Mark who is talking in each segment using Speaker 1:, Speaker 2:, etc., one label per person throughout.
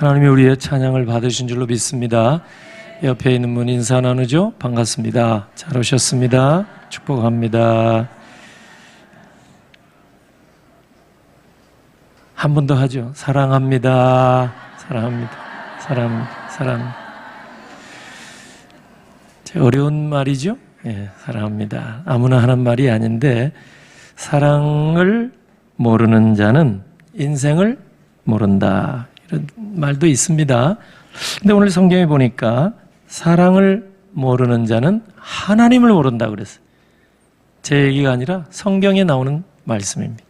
Speaker 1: 하나님이 우리의 찬양을 받으신 줄로 믿습니다. 옆에 있는 분 인사 나누죠? 반갑습니다. 잘 오셨습니다. 축복합니다. 한 번 더 하죠. 사랑합니다. 사랑합니다. 사랑합니다. 사랑합니다. 어려운 말이죠? 예, 사랑합니다. 아무나 하는 말이 아닌데, 사랑을 모르는 자는 인생을 모른다. 이런 말도 있습니다. 근데 오늘 성경에 보니까 사랑을 모르는 자는 하나님을 모른다 그랬어요. 제 얘기가 아니라 성경에 나오는 말씀입니다.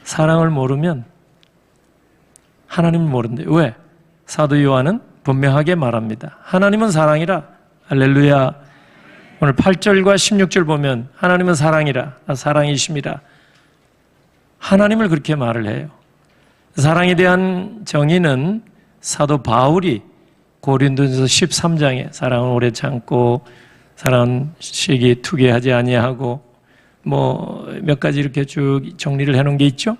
Speaker 1: 사랑을 모르면 하나님을 모른대요. 왜? 사도 요한은 분명하게 말합니다. 하나님은 사랑이라. 할렐루야. 오늘 8절과 16절 보면 하나님은 사랑이라. 사랑이심이라. 하나님을 그렇게 말을 해요. 사랑에 대한 정의는 사도 바울이 고린도전서 13장에 사랑은 오래 참고 사랑은 시기 투기하지 아니하고 뭐 몇 가지 이렇게 쭉 정리를 해놓은 게 있죠.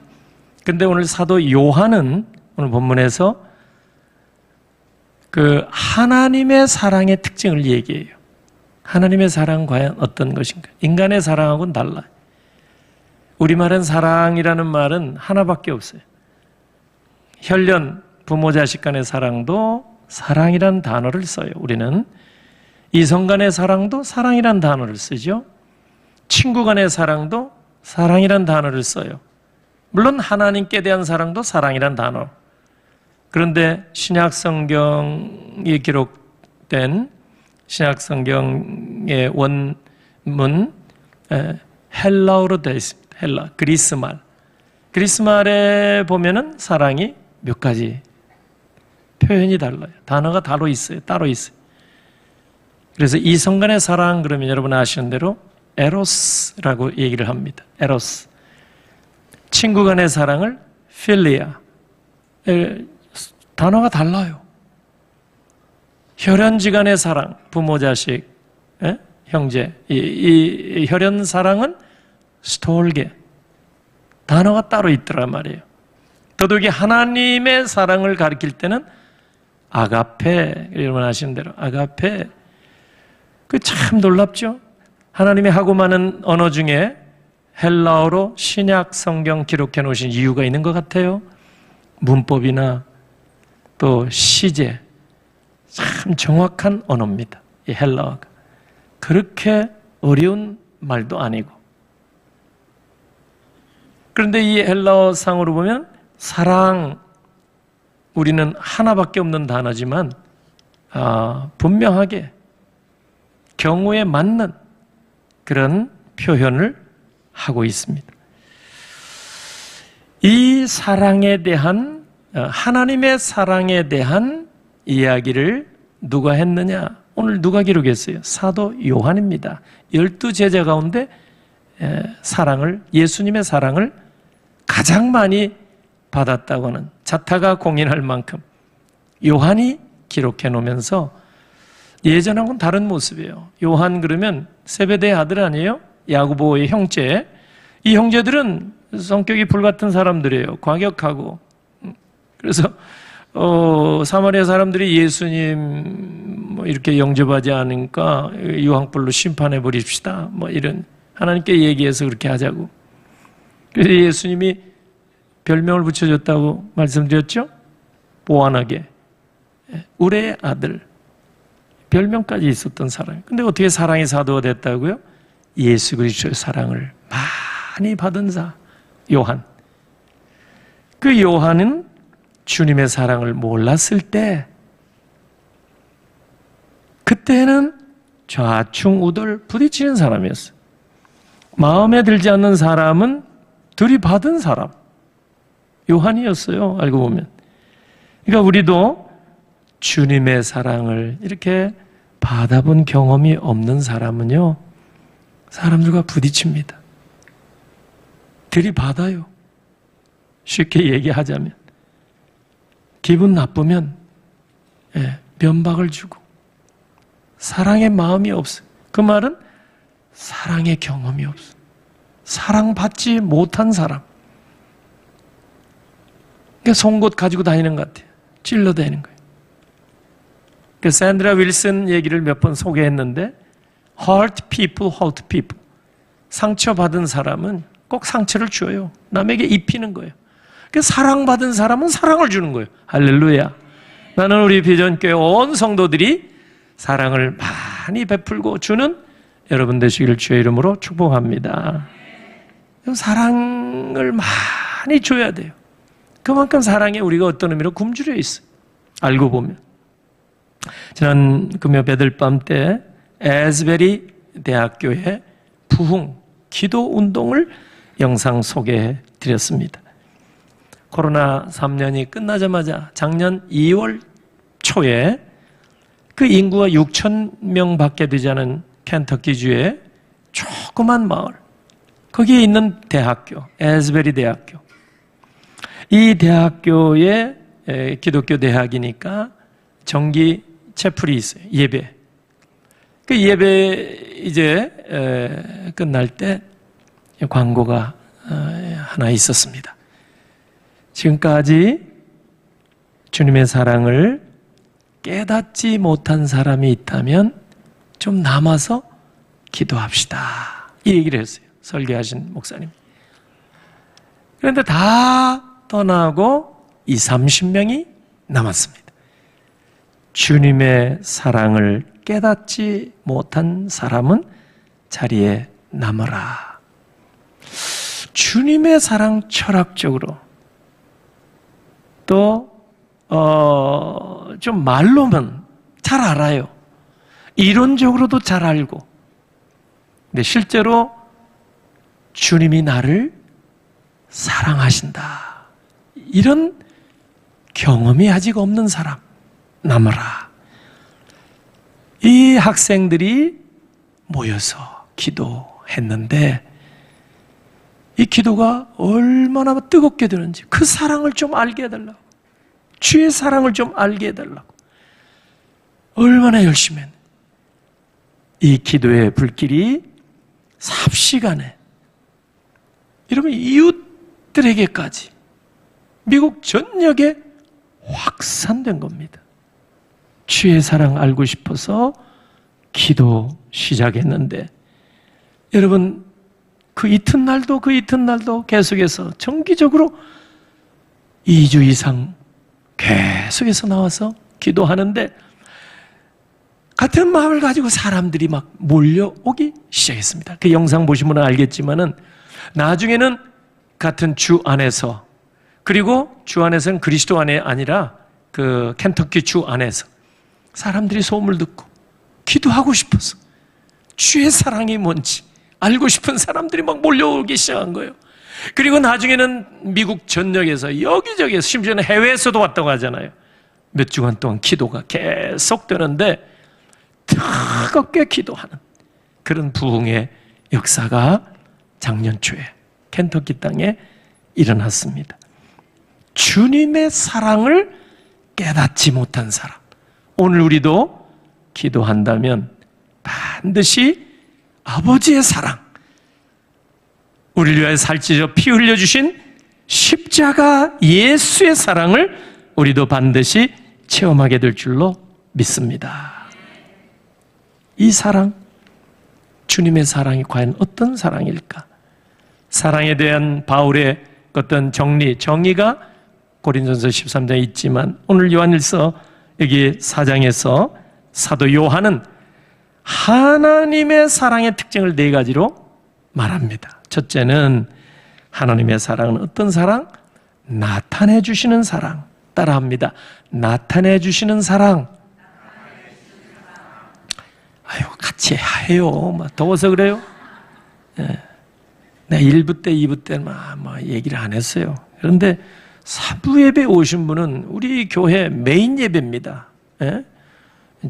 Speaker 1: 근데 오늘 사도 요한은 오늘 본문에서 그 하나님의 사랑의 특징을 얘기해요. 하나님의 사랑은 과연 어떤 것인가? 인간의 사랑하고는 달라요. 우리말은 사랑이라는 말은 하나밖에 없어요. 혈연, 부모 자식 간의 사랑도 사랑이라는 단어를 써요. 우리는 이성 간의 사랑도 사랑이라는 단어를 쓰죠. 친구 간의 사랑도 사랑이라는 단어를 써요. 물론 하나님께 대한 사랑도 사랑이라는 단어. 그런데 신약 성경이 기록된 신약 성경의 원문 헬라어로 되어 있습니다. 헬라, 그리스 말. 그리스 말에 보면은 사랑이 몇 가지 표현이 달라요. 단어가 따로 있어요. 그래서 이성 간의 사랑 그러면 여러분 아시는 대로 에로스라고 얘기를 합니다. 에로스. 친구 간의 사랑을 필리아. 단어가 달라요. 혈연지간의 사랑, 부모 자식, 형제. 이 혈연 사랑은 스톨게. 단어가 따로 있더란 말이에요. 더욱이 하나님의 사랑을 가리킬 때는 아가페, 여러분 아시는 대로 아가페. 그 참 놀랍죠? 하나님이 하고 많은 언어 중에 헬라어로 신약 성경 기록해 놓으신 이유가 있는 것 같아요. 문법이나 또 시제, 참 정확한 언어입니다. 이 헬라어가. 그렇게 어려운 말도 아니고. 그런데 이 헬라어 상으로 보면 사랑, 우리는 하나밖에 없는 단어지만 분명하게 경우에 맞는 그런 표현을 하고 있습니다. 이 사랑에 대한 하나님의 사랑에 대한 이야기를 누가 했느냐? 오늘 누가 기록했어요? 사도 요한입니다. 12제자 가운데 예수님의 사랑을 가장 많이 받았다고 하는 자타가 공인할 만큼 요한이 기록해 놓으면서 예전하고는 다른 모습이에요. 요한 그러면 세베대의 아들 아니에요? 야고보의 형제. 이 형제들은 성격이 불같은 사람들이에요. 과격하고. 그래서 사마리아 사람들이 예수님 이렇게 영접하지 않으니까 유황불로 심판해 버립시다. 이런 하나님께 얘기해서 그렇게 하자고. 그래서 예수님이 별명을 붙여줬다고 말씀드렸죠? 보완하게. 우레의 아들. 별명까지 있었던 사람. 근데 어떻게 사랑의 사도가 됐다고요? 예수 그리스도의 사랑을 많이 받은 자, 요한. 그 요한은 주님의 사랑을 몰랐을 때, 그때는 좌충우돌 부딪히는 사람이었어요. 마음에 들지 않는 사람은 들이받은 사람. 요한이었어요. 알고 보면. 그러니까 우리도 주님의 사랑을 이렇게 받아본 경험이 없는 사람은요, 사람들과 부딪힙니다. 들이받아요. 쉽게 얘기하자면. 기분 나쁘면 면박을 주고 사랑의 마음이 없어요. 그 말은 사랑의 경험이 없어요. 사랑받지 못한 사람. 그러니까 송곳 가지고 다니는 것 같아요. 찔러 다니는 거예요. 그 샌드라 윌슨 얘기를 몇 번 소개했는데 hurt people hurt people. 상처받은 사람은 꼭 상처를 줘요. 남에게 입히는 거예요. 그 사랑받은 사람은 사랑을 주는 거예요. 할렐루야. 나는 우리 비전교회 온 성도들이 사랑을 많이 베풀고 주는 여러분 되시기를 주의 이름으로 축복합니다. 사랑을 많이 줘야 돼요. 그만큼 사랑에 우리가 어떤 의미로 굶주려 있어요. 알고 보면. 지난 금요 배들밤 때 에스베리 대학교의 부흥 기도 운동을 영상 소개해 드렸습니다. 코로나 3년이 끝나자마자 작년 2월 초에 그 인구가 6,000명 밖에 되지 않은 켄터키주의 조그만 마을, 거기에 있는 대학교, 에스베리 대학교. 이 대학교에 기독교 대학이니까 정기 채플이 있어요. 예배. 그 예배 이제 끝날 때 광고가 하나 있었습니다. 지금까지 주님의 사랑을 깨닫지 못한 사람이 있다면 좀 남아서 기도합시다. 이 얘기를 했어요. 설교하신 목사님. 그런데 다 떠나고 20-30명이 남았습니다. 주님의 사랑을 깨닫지 못한 사람은 자리에 남아라. 주님의 사랑 철학적으로 또 좀 말로만 잘 알아요. 이론적으로도 잘 알고. 근데 실제로 주님이 나를 사랑하신다. 이런 경험이 아직 없는 사람 남아라. 이 학생들이 모여서 기도했는데 이 기도가 얼마나 뜨겁게 되는지 그 사랑을 좀 알게 해달라고. 주의 사랑을 좀 알게 해달라고. 얼마나 열심히 했는지. 이 기도의 불길이 삽시간에 여러분 이웃들에게까지 미국 전역에 확산된 겁니다. 주의 사랑 알고 싶어서 기도 시작했는데 여러분 그 이튿날도 계속해서 정기적으로 2주 이상 계속해서 나와서 기도하는데 같은 마음을 가지고 사람들이 막 몰려오기 시작했습니다. 그 영상 보시면 알겠지만은 나중에는 같은 주 안에서 그리고 주 안에서는 그리스도 안에 아니라 그 켄터키 주 안에서 사람들이 소음을 듣고 기도하고 싶어서 주의 사랑이 뭔지 알고 싶은 사람들이 막 몰려오기 시작한 거예요. 그리고 나중에는 미국 전역에서 여기저기에서 심지어는 해외에서도 왔다고 하잖아요. 몇 주간 동안 기도가 계속되는데 뜨겁게 기도하는 그런 부흥의 역사가 작년 초에 켄터키 땅에 일어났습니다. 주님의 사랑을 깨닫지 못한 사람. 오늘 우리도 기도한다면 반드시 아버지의 사랑, 우리를 위하여 살찌려 피 흘려주신 십자가 예수의 사랑을 우리도 반드시 체험하게 될 줄로 믿습니다. 이 사랑, 주님의 사랑이 과연 어떤 사랑일까? 사랑에 대한 바울의 어떤 정의가 고린도전서 13장에 있지만 오늘 요한일서 여기 4장에서 사도 요한은 하나님의 사랑의 특징을 4가지로 말합니다. 첫째는 하나님의 사랑은 어떤 사랑? 나타내 주시는 사랑. 따라합니다. 나타내 주시는 사랑. 아유, 같이 해요. 막 더워서 그래요. 예. 내가 1부 때, 2부 때 얘기를 안 했어요. 그런데 3부 예배 오신 분은 우리 교회 메인 예배입니다. 예?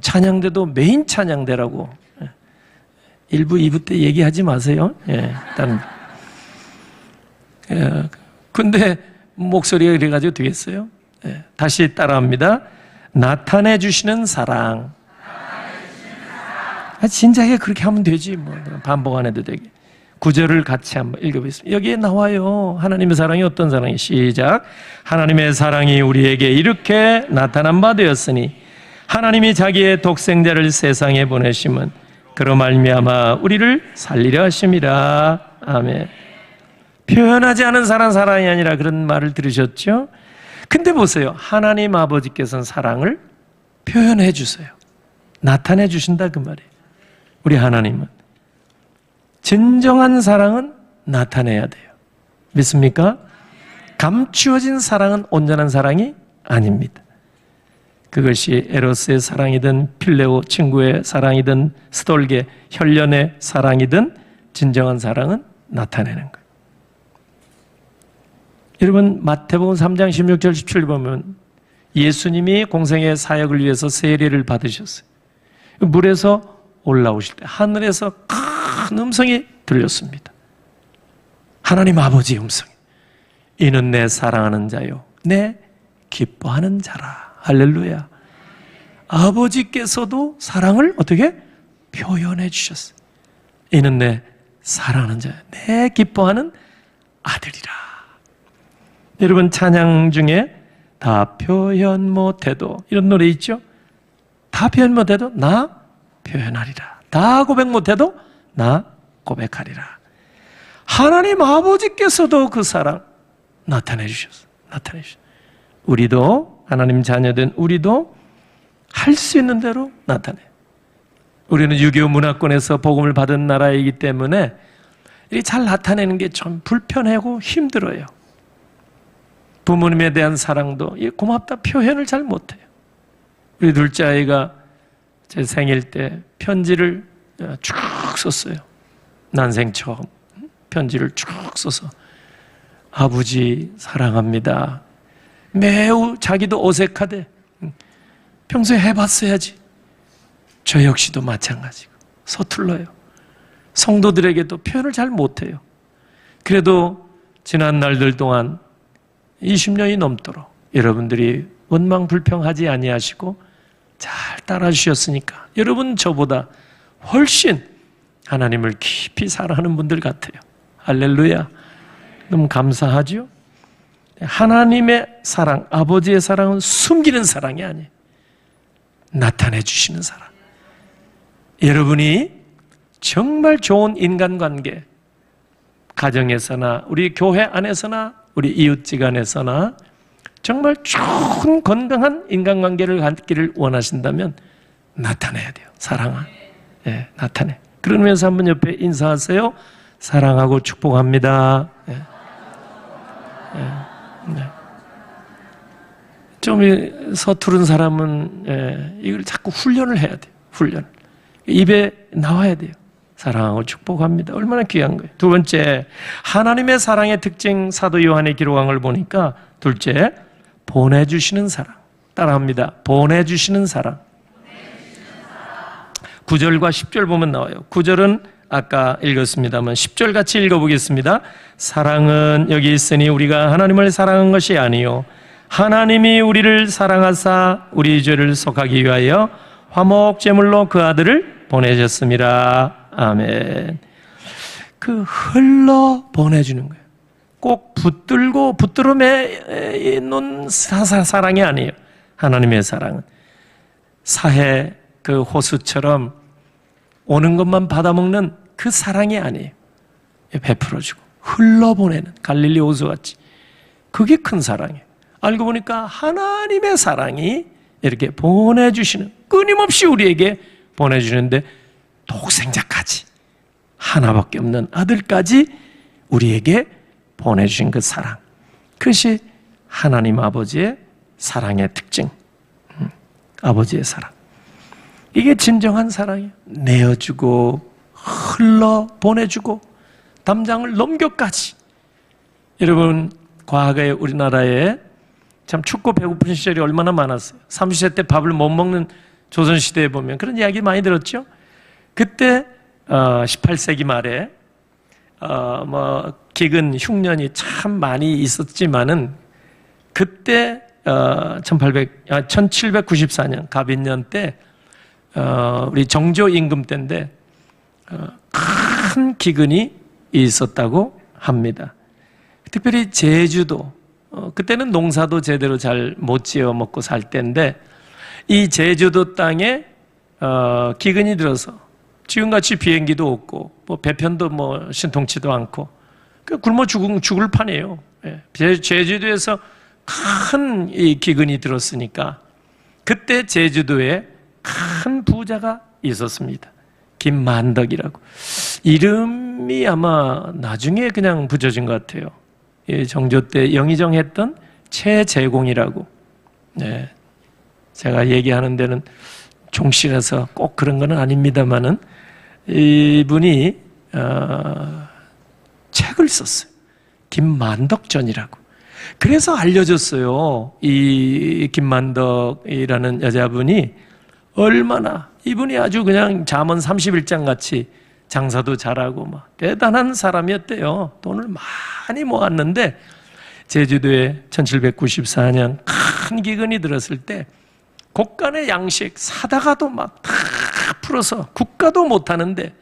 Speaker 1: 찬양대도 메인 찬양대라고. 1부, 2부 때 얘기하지 마세요. 예, 일단. 근데 목소리가 그래가지고 되겠어요? 예, 다시 따라합니다. 나타내 주시는 사랑. 진작에 그렇게 하면 되지. 반복 안 해도 되게. 9절을 같이 한번 읽어보겠습니다. 여기에 나와요. 하나님의 사랑이 어떤 사랑이? 시작. 하나님의 사랑이 우리에게 이렇게 나타난 바 되었으니 하나님이 자기의 독생자를 세상에 보내심은 그로 말미암아 우리를 살리려 하심이라. 아멘. 표현하지 않은 사랑이 아니라 그런 말을 들으셨죠? 근데 보세요. 하나님 아버지께서는 사랑을 표현해 주세요. 나타내 주신다 그 말이에요. 우리 하나님은 진정한 사랑은 나타내야 돼요. 믿습니까? 감추어진 사랑은 온전한 사랑이 아닙니다. 그것이 에로스의 사랑이든 필레오 친구의 사랑이든 스톨게 혈련의 사랑이든 진정한 사랑은 나타내는 거예요. 여러분 마태복음 3장 16절 17절 보면 예수님이 공생의 사역을 위해서 세례를 받으셨어요. 물에서 올라오실 때 하늘에서 큰 음성이 들렸습니다. 하나님 아버지의 음성이. 이는 내 사랑하는 자요 내 기뻐하는 자라. 할렐루야. 아버지께서도 사랑을 어떻게 표현해 주셨어요. 이는 내 사랑하는 자요 내 기뻐하는 아들이라. 여러분 찬양 중에 다 표현 못해도 이런 노래 있죠? 다 표현 못해도 나 표현하리라. 다 고백 못해도 나 고백하리라. 하나님 아버지께서도 그 사랑 나타내 주셨어요. 나타내 주셨어요. 우리도 하나님 자녀된 우리도 할 수 있는 대로 나타내요. 우리는 유교 문화권에서 복음을 받은 나라이기 때문에 이게 잘 나타내는 게 좀 불편하고 힘들어요. 부모님에 대한 사랑도 고맙다 표현을 잘 못해요. 우리 둘째 아이가 제 생일 때 편지를 쭉 썼어요. 난생 처음 편지를 쭉 써서 아버지 사랑합니다. 매우 자기도 어색하대. 평소에 해봤어야지. 저 역시도 마찬가지고 서툴러요. 성도들에게도 표현을 잘 못해요. 그래도 지난 날들 동안 20년이 넘도록 여러분들이 원망 불평하지 아니하시고 잘 따라주셨으니까 여러분 저보다 훨씬 하나님을 깊이 사랑하는 분들 같아요. 할렐루야. 너무 감사하죠? 하나님의 사랑, 아버지의 사랑은 숨기는 사랑이 아니에요. 나타내 주시는 사랑. 여러분이 정말 좋은 인간관계, 가정에서나 우리 교회 안에서나 우리 이웃지간에서나 정말 좋은 건강한 인간관계를 갖기를 원하신다면 나타내야 돼요. 사랑은. 예, 나타내. 그러면서 한번 옆에 인사하세요. 사랑하고 축복합니다. 예. 예. 네. 좀 서투른 사람은 이걸 자꾸 훈련을 해야 돼요. 훈련. 입에 나와야 돼요. 사랑하고 축복합니다. 얼마나 귀한 거예요. 두 번째, 하나님의 사랑의 특징 사도 요한의 기록한 걸 보니까 둘째, 보내주시는 사랑. 따라합니다. 보내주시는 사랑. 9절과 10절 보면 나와요. 9절은 아까 읽었습니다만 10절 같이 읽어보겠습니다. 사랑은 여기 있으니 우리가 하나님을 사랑한 것이 아니요 하나님이 우리를 사랑하사 우리 죄를 속하기 위하여 화목제물로 그 아들을 보내셨습니다. 아멘. 그 흘러 보내주는 거예요. 꼭 붙들고 붙들어 매는 사랑이 아니에요. 하나님의 사랑은 사해 그 호수처럼 오는 것만 받아먹는 그 사랑이 아니에요. 베풀어주고 흘러보내는 갈릴리 호수같이 그게 큰 사랑이에요. 알고 보니까 하나님의 사랑이 이렇게 보내주시는, 끊임없이 우리에게 보내주는데 독생자까지, 하나밖에 없는 아들까지 우리에게 보내주신 그 사랑, 그것이 하나님 아버지의 사랑의 특징. 아버지의 사랑, 이게 진정한 사랑이에요. 내어주고 흘러 보내주고 담장을 넘겨까지. 여러분, 과거에 우리나라에 참 춥고 배고픈 시절이 얼마나 많았어요. 삼시세 때 밥을 못 먹는 조선시대에 보면 그런 이야기 많이 들었죠. 그때 18세기 말에 기근 흉년이 참 많이 있었지만은 그때 1794년 갑인년 때 우리 정조 임금 때인데 큰 기근이 있었다고 합니다. 특별히 제주도, 그때는 농사도 제대로 잘 못 지어 먹고 살 때인데 이 제주도 땅에 기근이 들어서 지금같이 비행기도 없고 뭐 배편도 뭐 신통치도 않고 굶어 죽을 판이에요. 제주도에서 큰 이 기근이 들었으니까 그때 제주도에 큰 부자가 있었습니다. 김만덕이라고. 이름이 아마 나중에 그냥 붙여진 것 같아요. 정조 때 영의정했던 최재공이라고. 네. 제가 얘기하는 데는 종씨라서 꼭 그런 건 아닙니다만은 이분이 책을 썼어요. 김만덕전이라고. 그래서 알려졌어요. 이 김만덕이라는 여자분이 얼마나, 이분이 아주 그냥 잠언 31장 같이 장사도 잘하고 막 대단한 사람이었대요. 돈을 많이 모았는데 제주도에 1794년 큰 기근이 들었을 때 곡간의 사다가도 막 다 풀어서 국가도 못하는데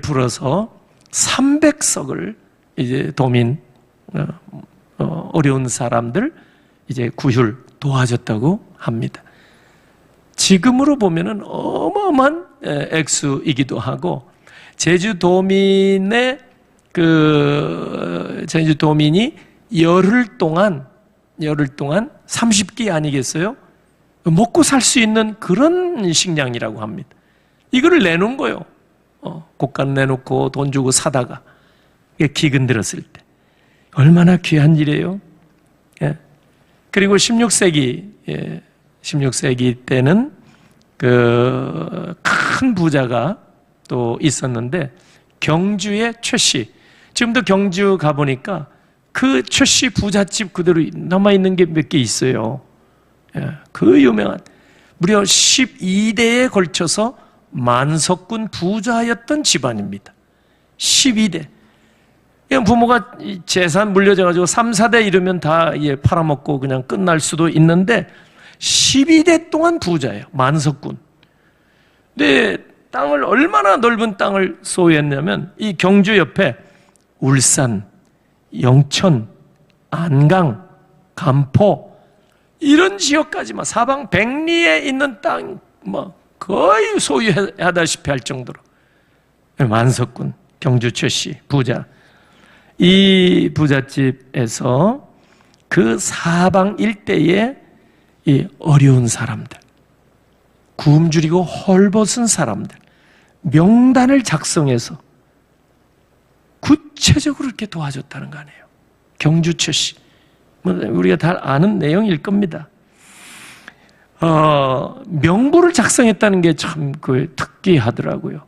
Speaker 1: 풀어서 300석을 이제 도민 어려운 사람들 이제 구휼 도와줬다고 합니다. 지금으로 보면은 어마어마한 액수이기도 하고 제주도민의 제주도민이 열흘 동안 30끼 아니겠어요? 먹고 살 수 있는 그런 식량이라고 합니다. 이거를 내놓은 거예요. 곡간 내놓고 돈 주고 사다가 기근 들었을 때 얼마나 귀한 일이에요. 그리고 16세기 때는 그 큰 부자가 또 있었는데 경주의 최씨. 지금도 경주 가보니까 그 최씨 부잣집 그대로 남아있는 게 몇 개 있어요. 그 유명한 무려 12대에 걸쳐서 만석군 부자였던 집안입니다. 12대. 부모가 재산 물려져가지고 3, 4대 이르면 다 팔아먹고 그냥 끝날 수도 있는데 12대 동안 부자예요. 만석군. 근데 땅을 얼마나 넓은 땅을 소유했냐면 이 경주 옆에 울산, 영천, 안강, 간포 이런 지역까지 막 사방 백리에 있는 땅 뭐 거의 소유하다시피 할 정도로 만석군, 경주 최씨 부자. 이 부잣집에서 그 사방 일대에 이 어려운 사람들, 굶주리고 헐벗은 사람들, 명단을 작성해서 구체적으로 이렇게 도와줬다는 거 아니에요. 경주 최씨. 우리가 다 아는 내용일 겁니다. 명부를 작성했다는 게 참 특기하더라고요.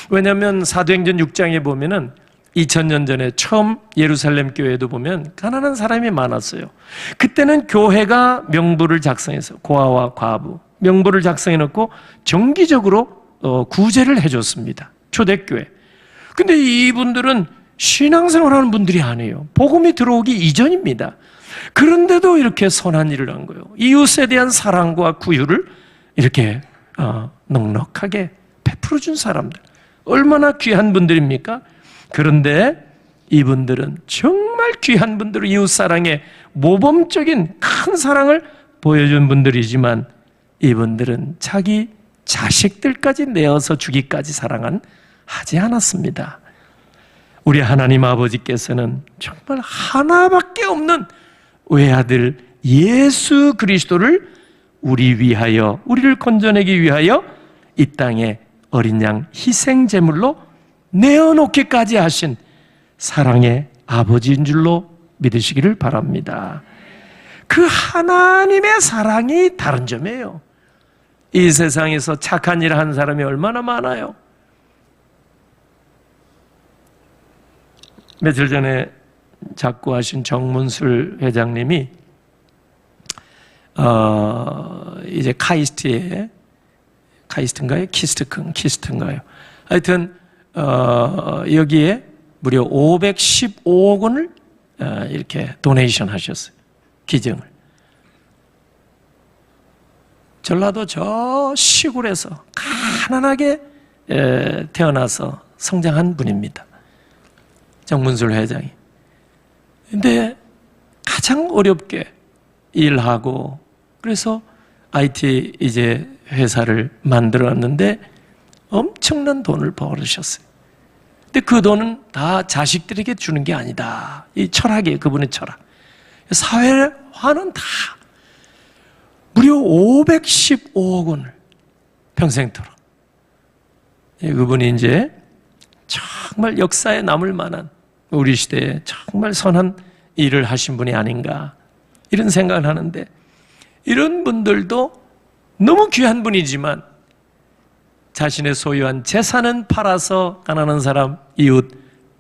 Speaker 1: 왜냐하면 사도행전 6장에 보면은 2000년 전에 처음 예루살렘 교회도 보면 가난한 사람이 많았어요. 그때는 교회가 명부를 작성해서 고아와 과부 명부를 작성해 놓고 정기적으로 구제를 해줬습니다. 초대교회. 근데 이분들은 신앙생활하는 분들이 아니에요. 복음이 들어오기 이전입니다. 그런데도 이렇게 선한 일을 한 거예요. 이웃에 대한 사랑과 구휼을 이렇게 넉넉하게 베풀어 준 사람들. 얼마나 귀한 분들입니까? 그런데 이분들은 정말 귀한 분들, 이웃사랑의 모범적인 큰 사랑을 보여준 분들이지만 이분들은 자기 자식들까지 내어서 주기까지 하지 않았습니다. 우리 하나님 아버지께서는 정말 하나밖에 없는 외아들 예수 그리스도를 우리를 건져내기 위하여 이 땅에 어린 양 희생제물로 내어놓기까지 하신 사랑의 아버지인 줄로 믿으시기를 바랍니다. 그 하나님의 사랑이 다른 점이에요. 이 세상에서 착한 일 한 사람이 얼마나 많아요. 며칠 전에 작고하신 정문술 회장님이 이제 카이스트인가요? 키스트인가요? 하여튼 여기에 무려 515억 원을 이렇게 도네이션 하셨어요. 기증을. 전라도 저 시골에서 가난하게 태어나서 성장한 분입니다. 정문술 회장이. 근데 가장 어렵게 일하고 그래서 IT 이제 회사를 만들었는데 엄청난 돈을 벌으셨어요. 근데 그 돈은 다 자식들에게 주는 게 아니다. 이 철학이에요. 그분의 철학. 사회화는 다 무려 515억 원을 평생토록. 그분이 이제 정말 역사에 남을 만한 우리 시대에 정말 선한 일을 하신 분이 아닌가 이런 생각을 하는데, 이런 분들도 너무 귀한 분이지만 자신의 소유한 재산은 팔아서 가난한 사람, 이웃,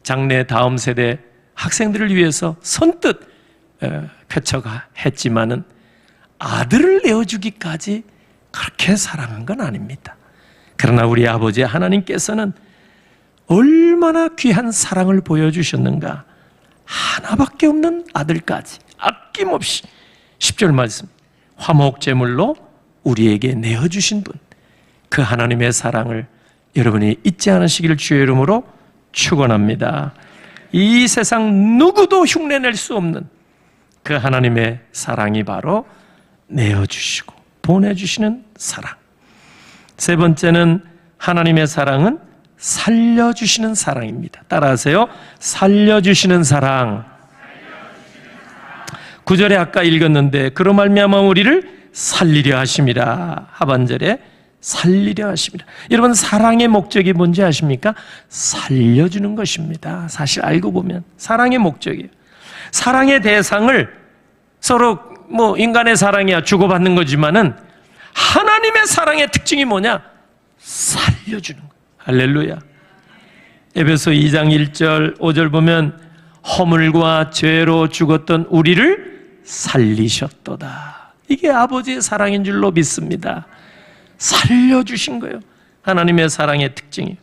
Speaker 1: 장래 다음 세대 학생들을 위해서 선뜻 쾌척했지만은 아들을 내어주기까지 그렇게 사랑한 건 아닙니다. 그러나 우리 아버지 하나님께서는 얼마나 귀한 사랑을 보여주셨는가. 하나밖에 없는 아들까지 아낌없이 10절 말씀, 화목제물로 우리에게 내어주신 분, 그 하나님의 사랑을 여러분이 잊지 않으시기를 주의 이름으로 축원합니다. 이 세상 누구도 흉내낼 수 없는 그 하나님의 사랑이 바로 내어주시고 보내주시는 사랑. 세 번째는 하나님의 사랑은 살려주시는 사랑입니다. 따라하세요. 살려주시는 사랑. 9절에 아까 읽었는데 그로 말미암아 우리를 살리려 하심이라. 하반절에 살리려 하십니다. 여러분, 사랑의 목적이 뭔지 아십니까? 살려주는 것입니다. 사실 알고 보면 사랑의 목적이에요. 사랑의 대상을 서로 인간의 사랑이야 주고받는 거지만은 하나님의 사랑의 특징이 뭐냐? 살려주는 거예요. 할렐루야. 에베소 2장 1절 5절 보면 허물과 죄로 죽었던 우리를 살리셨도다. 이게 아버지의 사랑인 줄로 믿습니다. 살려주신 거예요. 하나님의 사랑의 특징이에요.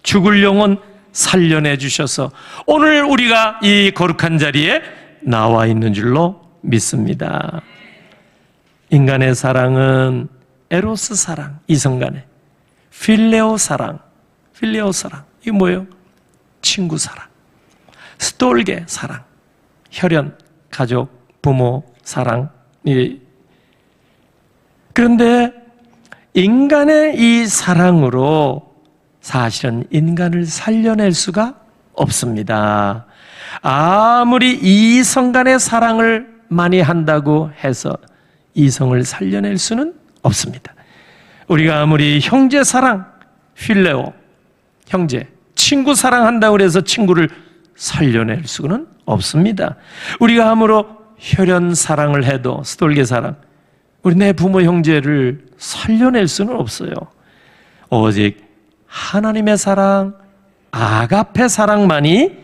Speaker 1: 죽을 영혼 살려내 주셔서 오늘 우리가 이 거룩한 자리에 나와 있는 줄로 믿습니다. 인간의 사랑은 에로스 사랑, 이성간의 필레오 사랑, 이게 뭐예요? 친구 사랑, 스톨게 사랑, 혈연, 가족, 부모 사랑. 그런데 인간의 이 사랑으로 사실은 인간을 살려낼 수가 없습니다. 아무리 이성 간의 사랑을 많이 한다고 해서 이성을 살려낼 수는 없습니다. 우리가 아무리 형제 사랑, 필레오, 형제, 친구 사랑한다고 해서 친구를 살려낼 수는 없습니다. 우리가 아무리 혈연 사랑을 해도, 스톨게 사랑, 우리 내 부모 형제를 살려낼 수는 없어요. 오직 하나님의 사랑, 아가페 사랑만이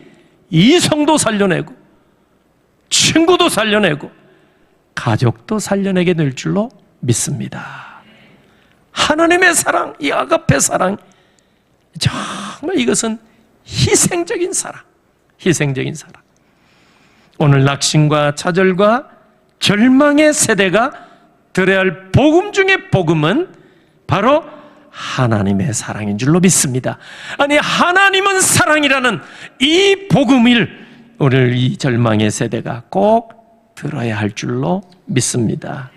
Speaker 1: 이성도 살려내고 친구도 살려내고 가족도 살려내게 될 줄로 믿습니다. 하나님의 사랑, 이 아가페 사랑, 정말 이것은 희생적인 사랑, 희생적인 사랑. 오늘 낙심과 좌절과 절망의 세대가 들어야 할 복음 중에 복음은 바로 하나님의 사랑인 줄로 믿습니다. 아니, 하나님은 사랑이라는 이 복음을 오늘 이 절망의 세대가 꼭 들어야 할 줄로 믿습니다.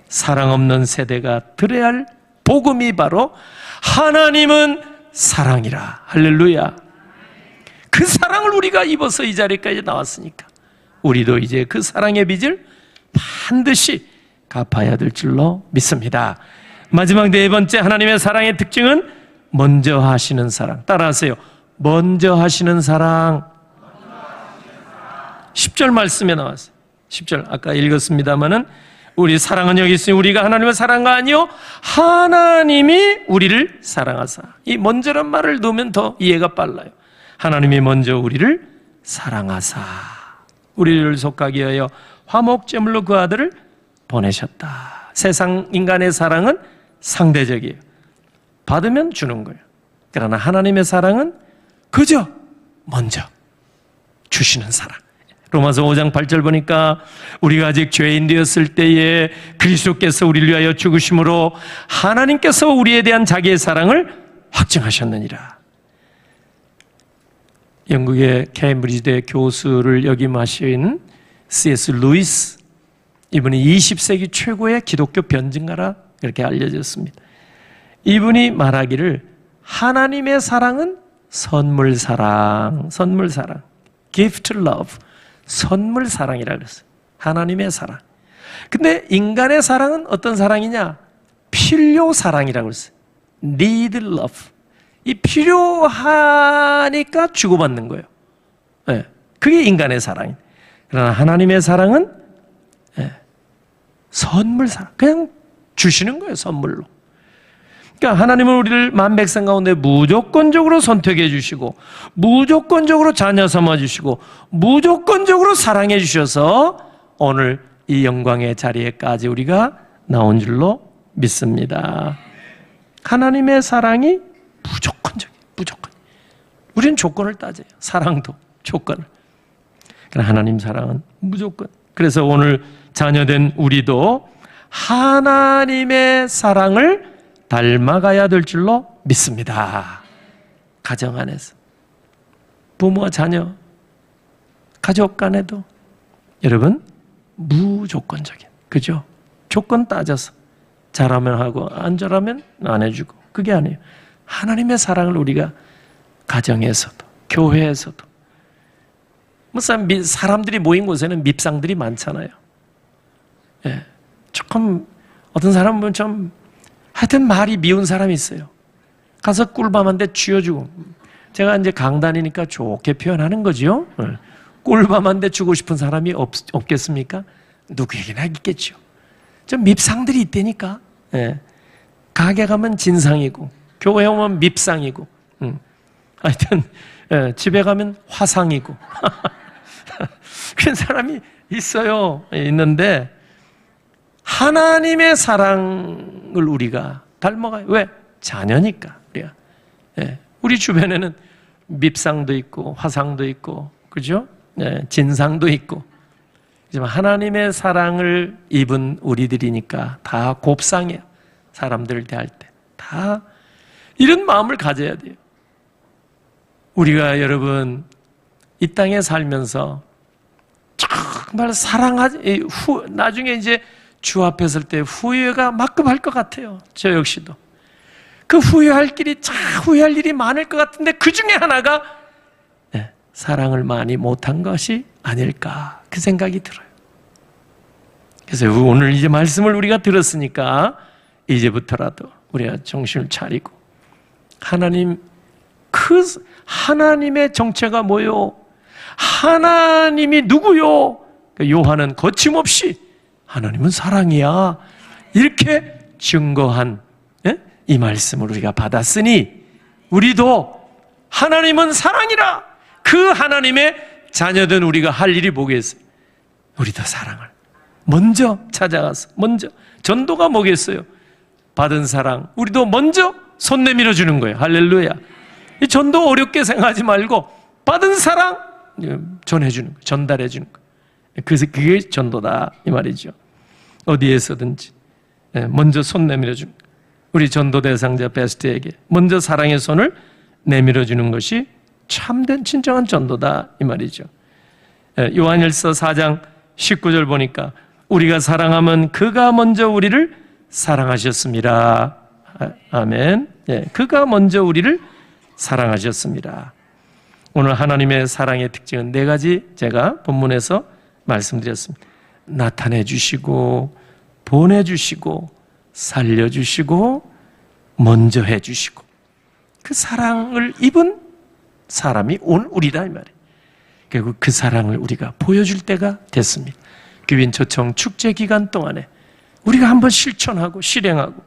Speaker 1: 사랑 없는 세대가 들어야 할 복음이 바로 하나님은 사랑이라. 할렐루야. 그 사랑을 우리가 입어서 이 자리까지 나왔으니까 우리도 이제 그 사랑의 빚을 반드시 갚아야 될 줄로 믿습니다. 마지막 네 번째, 하나님의 사랑의 특징은 먼저 하시는 사랑. 따라하세요. 먼저 하시는 사랑. 10절 말씀에 나왔어요. 10절 아까 읽었습니다마는 우리 사랑은 여기 있으니 우리가 하나님을 사랑가 아니요 하나님이 우리를 사랑하사. 이 먼저란 말을 넣으면 더 이해가 빨라요. 하나님이 먼저 우리를 사랑하사 우리를 속하기 위하여 화목제물로 그 아들을 보내셨다. 세상 인간의 사랑은 상대적이에요. 받으면 주는 거예요. 그러나 하나님의 사랑은 그저 먼저 주시는 사랑. 로마서 5장 8절 보니까 우리가 아직 죄인 되었을 때에 그리스도께서 우리를 위하여 죽으심으로 하나님께서 우리에 대한 자기의 사랑을 확증하셨느니라. 영국의 케임브리지대 교수를 역임하신 C.S. 루이스, 이분이 20세기 최고의 기독교 변증가라 이렇게 알려졌습니다. 이분이 말하기를 하나님의 사랑은 선물 사랑, gift love, 선물 사랑이라고 그랬어요. 하나님의 사랑. 근데 인간의 사랑은 어떤 사랑이냐? 필요 사랑이라고 그랬어요. need love. 이 필요하니까 주고받는 거예요. 네, 그게 인간의 사랑이에요. 그러나 하나님의 사랑은 선물 사랑. 그냥 주시는 거예요, 선물로. 그러니까 하나님은 우리를 만백성 가운데 무조건적으로 선택해 주시고, 무조건적으로 자녀 삼아 주시고, 무조건적으로 사랑해 주셔서 오늘 이 영광의 자리에까지 우리가 나온 줄로 믿습니다. 하나님의 사랑이 무조건적이에요. 무조건. 우리는 조건을 따져요. 사랑도 조건을. 그러나 하나님 사랑은 무조건. 그래서 오늘 자녀된 우리도 하나님의 사랑을 닮아가야 될 줄로 믿습니다. 가정 안에서, 부모와 자녀, 가족 간에도 여러분 무조건적인, 그죠? 조건 따져서 잘하면 하고 안 잘하면 안 해주고, 그게 아니에요. 하나님의 사랑을 우리가 가정에서도 교회에서도, 사람들이 모인 곳에는 밉상들이 많잖아요. 예, 조금 어떤 사람은 좀 하여튼 말이 미운 사람이 있어요. 가서 꿀밤 한 대 쥐어주고, 제가 이제 강단이니까 좋게 표현하는 거죠. 꿀밤 한 대 주고 싶은 사람이 없겠습니까? 누구에게나 있겠죠. 좀 밉상들이 있다니까. 예. 가게 가면 진상이고, 교회 오면 밉상이고, 하여튼 집에 가면 화상이고 그런 사람이 있어요. 있는데 하나님의 사랑을 우리가 닮아가요. 왜? 자녀니까. 우리가. 예. 우리 주변에는 밉상도 있고 화상도 있고, 그죠? 예. 진상도 있고. 하지만 하나님의 사랑을 입은 우리들이니까 다 곱상이에요. 사람들을 대할 때 다 이런 마음을 가져야 돼요. 우리가 여러분 이 땅에 살면서 정말 사랑하지, 나중에 이제 주 앞에 설 때 후회가 막급할 것 같아요. 저 역시도. 그 후회할 일이 많을 것 같은데 그 중에 하나가 사랑을 많이 못한 것이 아닐까, 그 생각이 들어요. 그래서 오늘 이제 말씀을 우리가 들었으니까 이제부터라도 우리가 정신을 차리고, 하나님의 정체가 뭐요? 하나님이 누구요? 요한은 거침없이 하나님은 사랑이야, 이렇게 증거한 이 말씀을 우리가 받았으니 우리도 하나님은 사랑이라, 그 하나님의 자녀된 우리가 할 일이 뭐겠어요? 우리도 사랑을 먼저 찾아가서, 먼저 전도가 뭐겠어요? 받은 사랑 우리도 먼저 손 내밀어 주는 거예요. 할렐루야. 이 전도 어렵게 생각하지 말고 받은 사랑 전해주는 거예요. 전달해 주는 거예요. 그래서 그게 전도다 이 말이죠. 어디에서든지 먼저 손 내밀어 주는 거예요. 우리 전도 대상자 베스트에게 먼저 사랑의 손을 내밀어 주는 것이 참된 진정한 전도다 이 말이죠. 요한일서 4장 19절 보니까 우리가 사랑하면 그가 먼저 우리를 사랑하셨습니다. 아멘. 그가 먼저 우리를 사랑하셨습니다. 오늘 하나님의 사랑의 특징은 4가지 제가 본문에서 말씀드렸습니다. 나타내 주시고, 보내주시고, 살려주시고, 먼저 해주시고, 그 사랑을 입은 사람이 오늘 우리다 이 말이에요. 결국 그 사랑을 우리가 보여줄 때가 됐습니다. 교인 초청 축제 기간 동안에 우리가 한번 실천하고 실행하고,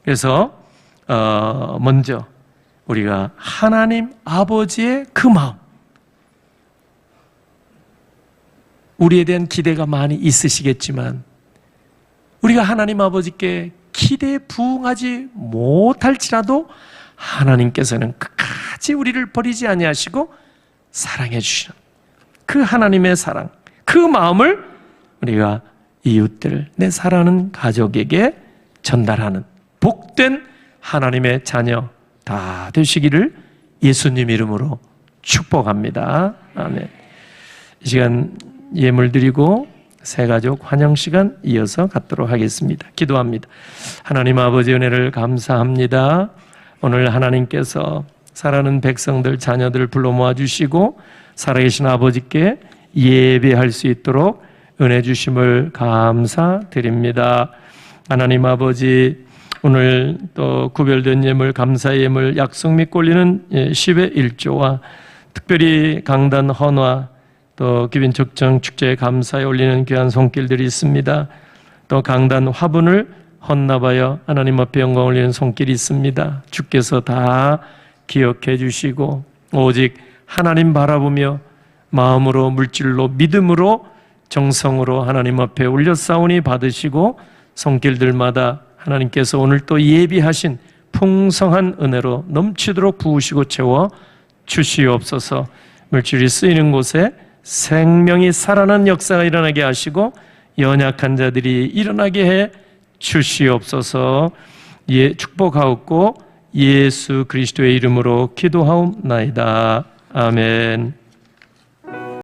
Speaker 1: 그래서 먼저 우리가 하나님 아버지의 그 마음, 우리에 대한 기대가 많이 있으시겠지만 우리가 하나님 아버지께 기대에 부응하지 못할지라도 하나님께서는 끝까지 우리를 버리지 아니하시고 사랑해 주시는 그 하나님의 사랑, 그 마음을 우리가 이웃들, 내 사랑하는 가족에게 전달하는 복된 하나님의 자녀 다 되시기를 예수님 이름으로 축복합니다. 아멘. 이 시간 예물 드리고 새가족 환영 시간 이어서 갖도록 하겠습니다. 기도합니다. 하나님 아버지 은혜를 감사합니다. 오늘 하나님께서 살아가는 백성들, 자녀들을 불러 모아주시고 살아계신 아버지께 예배할 수 있도록 은혜 주심을 감사드립니다. 하나님 아버지, 오늘 또 구별된 예물, 감사 예물, 약속 믿고 올리는 10의 1조와 특별히 강단 헌화, 또 기빈 적정 축제에 감사에 올리는 귀한 손길들이 있습니다. 또 강단 화분을 헌납하여 하나님 앞에 영광 올리는 손길이 있습니다. 주께서 다 기억해 주시고 오직 하나님 바라보며 마음으로, 물질로, 믿음으로, 정성으로 하나님 앞에 올려싸우니 받으시고 손길들마다 하나님께서 오늘 또 예비하신 풍성한 은혜로 넘치도록 부으시고 채워 주시옵소서. 물질이 쓰이는 곳에 생명이 살아나는 역사가 일어나게 하시고 연약한 자들이 일어나게 해 주시옵소서. 축복하옵고 예수 그리스도의 이름으로 기도하옵나이다. 아멘.